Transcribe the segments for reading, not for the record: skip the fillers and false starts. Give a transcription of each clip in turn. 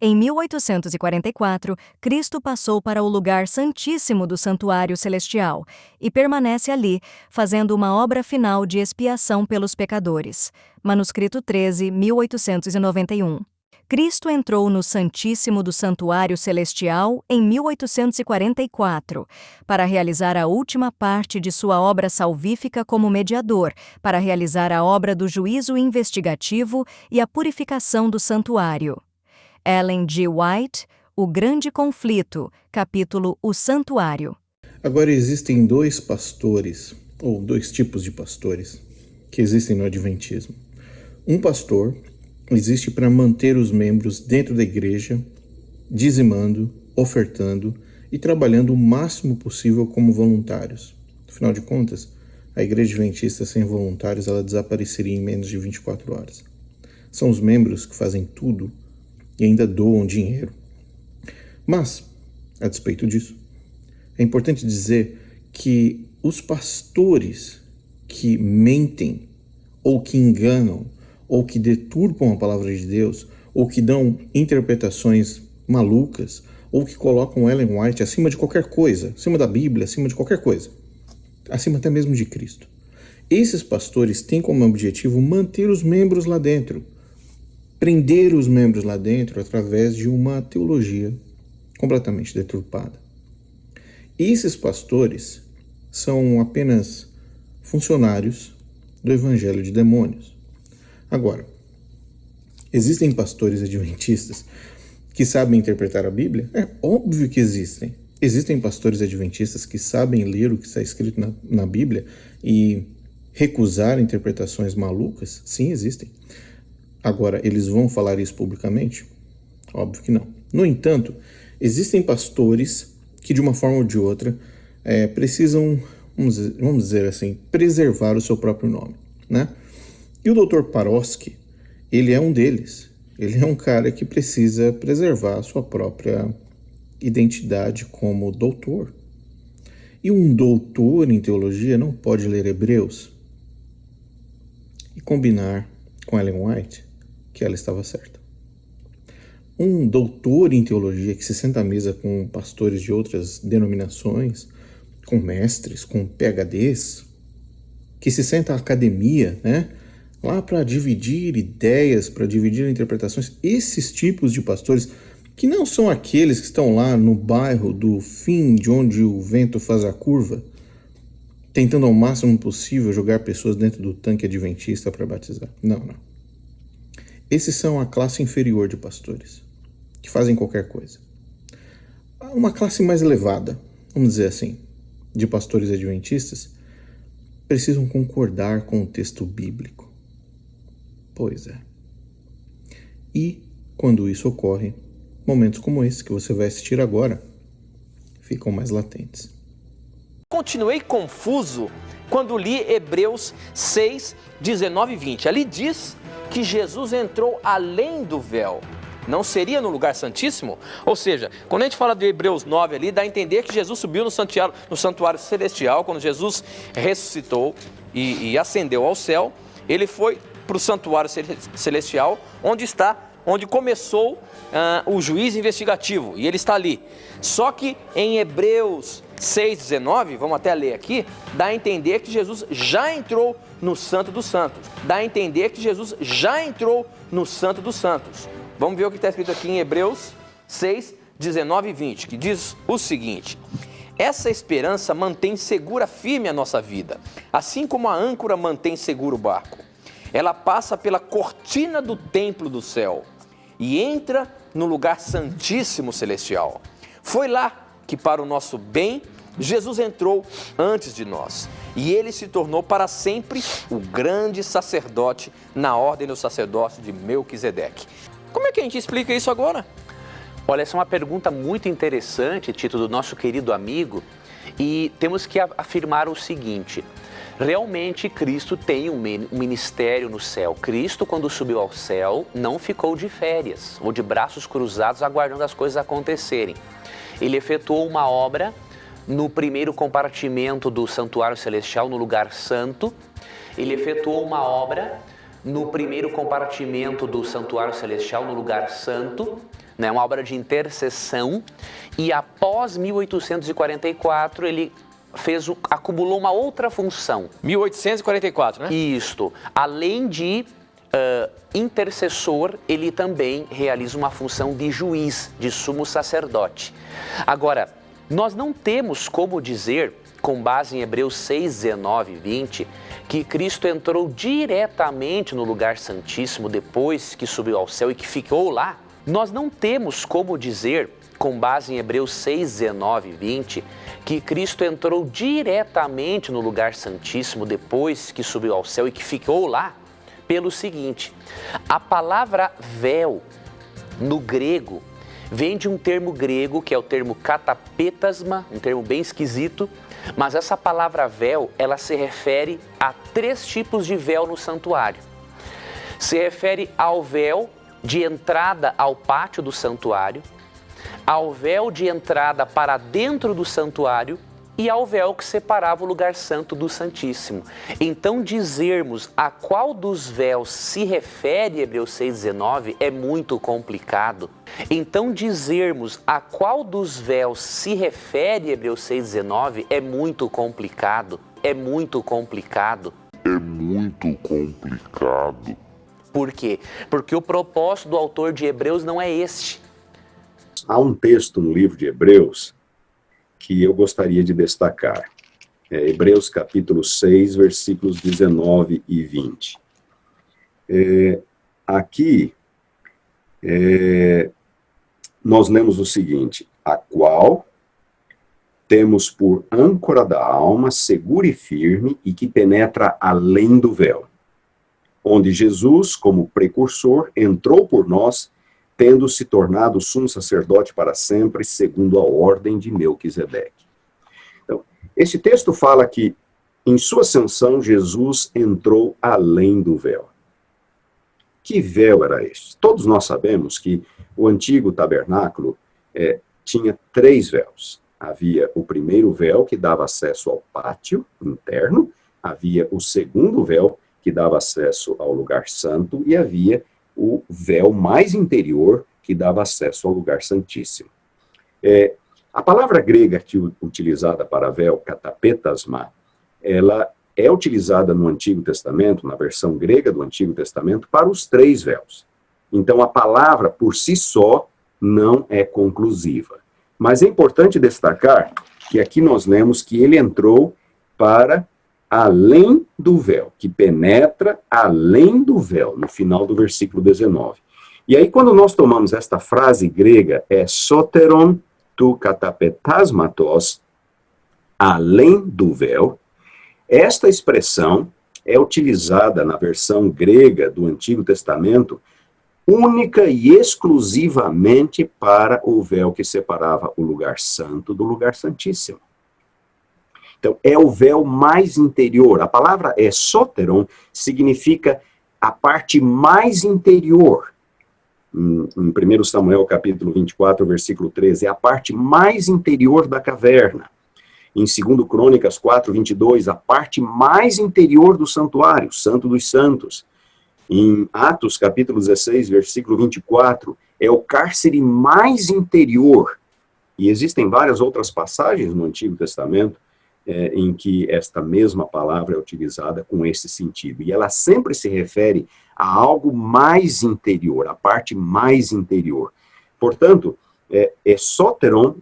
Em 1844, Cristo passou para o lugar santíssimo do santuário celestial e permanece ali, fazendo uma obra final de expiação pelos pecadores. Manuscrito 13, 1891. Cristo entrou no Santíssimo do Santuário Celestial em 1844, para realizar a última parte de sua obra salvífica como mediador, para realizar a obra do juízo investigativo e a purificação do santuário. Ellen G. White, O Grande Conflito, capítulo O Santuário. Agora existem dois pastores, ou dois tipos de pastores, que existem no Adventismo. Um pastor existe para manter os membros dentro da igreja, dizimando, ofertando e trabalhando o máximo possível como voluntários. Afinal de contas, a igreja adventista sem voluntários ela desapareceria em menos de 24 horas. São os membros que fazem tudo e ainda doam dinheiro. Mas, a despeito disso, é importante dizer que os pastores que mentem ou que enganam ou que deturpam a palavra de Deus, ou que dão interpretações malucas, ou que colocam Ellen White acima de qualquer coisa, acima da Bíblia, acima de qualquer coisa, acima até mesmo de Cristo. Esses pastores têm como objetivo manter os membros lá dentro, prender os membros lá dentro através de uma teologia completamente deturpada. Esses pastores são apenas funcionários do evangelho de demônios. Agora, existem pastores adventistas que sabem interpretar a Bíblia? É óbvio que existem. Existem pastores adventistas que sabem ler o que está escrito na Bíblia e recusar interpretações malucas? Sim, existem. Agora, eles vão falar isso publicamente? Óbvio que não. No entanto, existem pastores que, de uma forma ou de outra, precisam, vamos dizer assim, preservar o seu próprio nome, né? E o Dr. Paroski, ele é um deles. Ele é um cara que precisa preservar a sua própria identidade como doutor. E um doutor em teologia não pode ler Hebreus e combinar com Ellen White que ela estava certa. Um doutor em teologia que se senta à mesa com pastores de outras denominações, com mestres, com PhDs, que se senta à academia, né? Lá para dividir ideias, para dividir interpretações, esses tipos de pastores, que não são aqueles que estão lá no bairro do fim de onde o vento faz a curva, tentando ao máximo possível jogar pessoas dentro do tanque adventista para batizar. Não. Esses são a classe inferior de pastores, que fazem qualquer coisa. Uma classe mais elevada, vamos dizer assim, de pastores adventistas, precisam concordar com o texto bíblico. Pois é. E, quando isso ocorre, momentos como esse que você vai assistir agora ficam mais latentes. Continuei confuso quando li Hebreus 6, 19 e 20. Ali diz que Jesus entrou além do véu. Não seria no lugar santíssimo? Ou seja, quando a gente fala de Hebreus 9 ali, dá a entender que Jesus subiu no santuário celestial, quando Jesus ressuscitou e ascendeu ao céu, ele foi para o santuário celestial, onde começou o juízo investigativo, e ele está ali. Só que em Hebreus 6,19, vamos até ler aqui, dá a entender que Jesus já entrou no Santo dos Santos. Dá a entender que Jesus já entrou no Santo dos Santos. Vamos ver o que está escrito aqui em Hebreus 6, 19 e 20, que diz o seguinte: essa esperança mantém segura firme a nossa vida, assim como a âncora mantém seguro o barco. Ela passa pela cortina do templo do céu e entra no lugar santíssimo celestial. Foi lá que, para o nosso bem, Jesus entrou antes de nós. E ele se tornou para sempre o grande sacerdote na ordem do sacerdócio de Melquisedeque. Como é que a gente explica isso agora? Olha, essa é uma pergunta muito interessante, Tito, do nosso querido amigo. E temos que afirmar o seguinte: realmente Cristo tem um ministério no céu. Cristo, quando subiu ao céu, não ficou de férias ou de braços cruzados aguardando as coisas acontecerem. Ele efetuou uma obra no primeiro compartimento do santuário celestial, no lugar santo. Ele efetuou uma obra no primeiro compartimento do santuário celestial, no lugar santo, né? Uma obra de intercessão, e após 1844 ele acumulou uma outra função. 1844, né? Isto, além de intercessor, ele também realiza uma função de juiz, de sumo sacerdote. Agora, nós não temos como dizer, com base em Hebreus 6, 19 e 20, que Cristo entrou diretamente no lugar santíssimo depois que subiu ao céu e que ficou lá. Nós não temos como dizer, com base em Hebreus 6, 19 e 20, que Cristo entrou diretamente no lugar santíssimo depois que subiu ao céu e que ficou lá, pelo seguinte: a palavra véu, no grego, vem de um termo grego que é o termo katapetasma, um termo bem esquisito, mas essa palavra véu, ela se refere a 3 tipos de véu no santuário. Se refere ao véu de entrada ao pátio do santuário, ao véu de entrada para dentro do santuário e ao véu que separava o lugar santo do Santíssimo. Então, dizermos a qual dos véus se refere Hebreus 6,19 é muito complicado. Então, dizermos a qual dos véus se refere Hebreus 6,19 é muito complicado. É muito complicado. É muito complicado. Por quê? Porque o propósito do autor de Hebreus não é este. Há um texto no livro de Hebreus que eu gostaria de destacar. Hebreus capítulo 6, versículos 19 e 20. Aqui, nós lemos o seguinte: a qual temos por âncora da alma, segura e firme, e que penetra além do véu, onde Jesus, como precursor, entrou por nós, tendo se tornado sumo sacerdote para sempre, segundo a ordem de Melquisedeque. Então, esse texto fala que, em sua ascensão, Jesus entrou além do véu. Que véu era este? Todos nós sabemos que o antigo tabernáculo tinha 3 véus. Havia o primeiro véu, que dava acesso ao pátio interno, havia o segundo véu, que dava acesso ao lugar santo, e havia o véu mais interior, que dava acesso ao lugar santíssimo. A palavra grega utilizada para véu, katapetasma, ela é utilizada no Antigo Testamento, na versão grega do Antigo Testamento, para os 3 véus. Então, a palavra, por si só, não é conclusiva. Mas é importante destacar que aqui nós lemos que ele entrou para além do véu, que penetra além do véu, no final do versículo 19. E aí, quando nós tomamos esta frase grega, soteron tu katapetasmatos, além do véu, esta expressão é utilizada na versão grega do Antigo Testamento única e exclusivamente para o véu que separava o lugar santo do lugar santíssimo. Então, é o véu mais interior. A palavra soteron significa a parte mais interior. Em 1 Samuel, capítulo 24, versículo 13, é a parte mais interior da caverna. Em 2 Crônicas 4, 22, a parte mais interior do santuário, Santo dos Santos. Em Atos, capítulo 16, versículo 24, é o cárcere mais interior. E existem várias outras passagens no Antigo Testamento em que esta mesma palavra é utilizada com esse sentido. E ela sempre se refere a algo mais interior, a parte mais interior. Portanto, soteron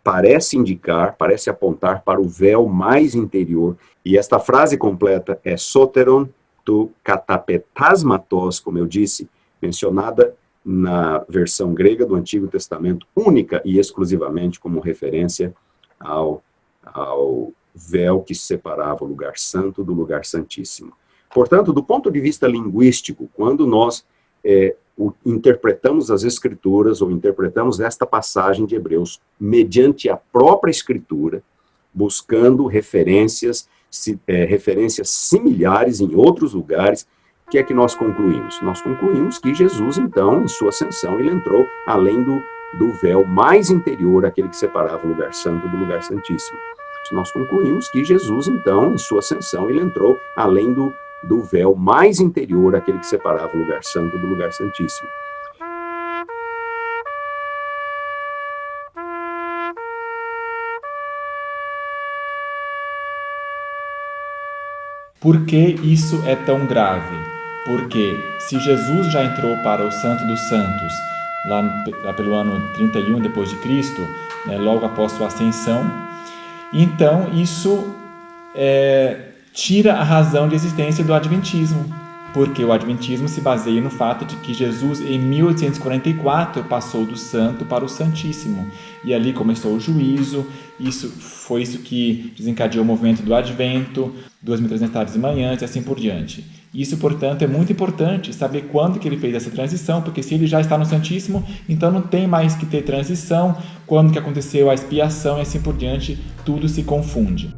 parece indicar, parece apontar para o véu mais interior. E esta frase completa é soteron tu katapetasmatos, como eu disse, mencionada na versão grega do Antigo Testamento, única e exclusivamente como referência ao véu que separava o lugar santo do lugar santíssimo. Portanto, do ponto de vista linguístico, quando nós interpretamos as Escrituras ou interpretamos esta passagem de Hebreus mediante a própria Escritura, buscando referências similares em outros lugares, o que é que nós concluímos? Nós concluímos que Jesus, então, em sua ascensão, ele entrou além do véu mais interior, aquele que separava o lugar santo do lugar santíssimo. Nós concluímos que Jesus, então, em sua ascensão, ele entrou além do véu mais interior, aquele que separava o lugar santo do lugar santíssimo. Por que isso é tão grave? Porque se Jesus já entrou para o Santo dos Santos, lá pelo ano 31 depois de Cristo, logo após sua ascensão, então isso tira a razão de existência do Adventismo, porque o Adventismo se baseia no fato de que Jesus, em 1844, passou do Santo para o Santíssimo, e ali começou o juízo. Foi isso que desencadeou o movimento do Advento, 2300 tardes e manhãs e assim por diante. Isso, portanto, é muito importante saber quando que ele fez essa transição, porque se ele já está no Santíssimo, então não tem mais que ter transição, quando que aconteceu a expiação e assim por diante, tudo se confunde.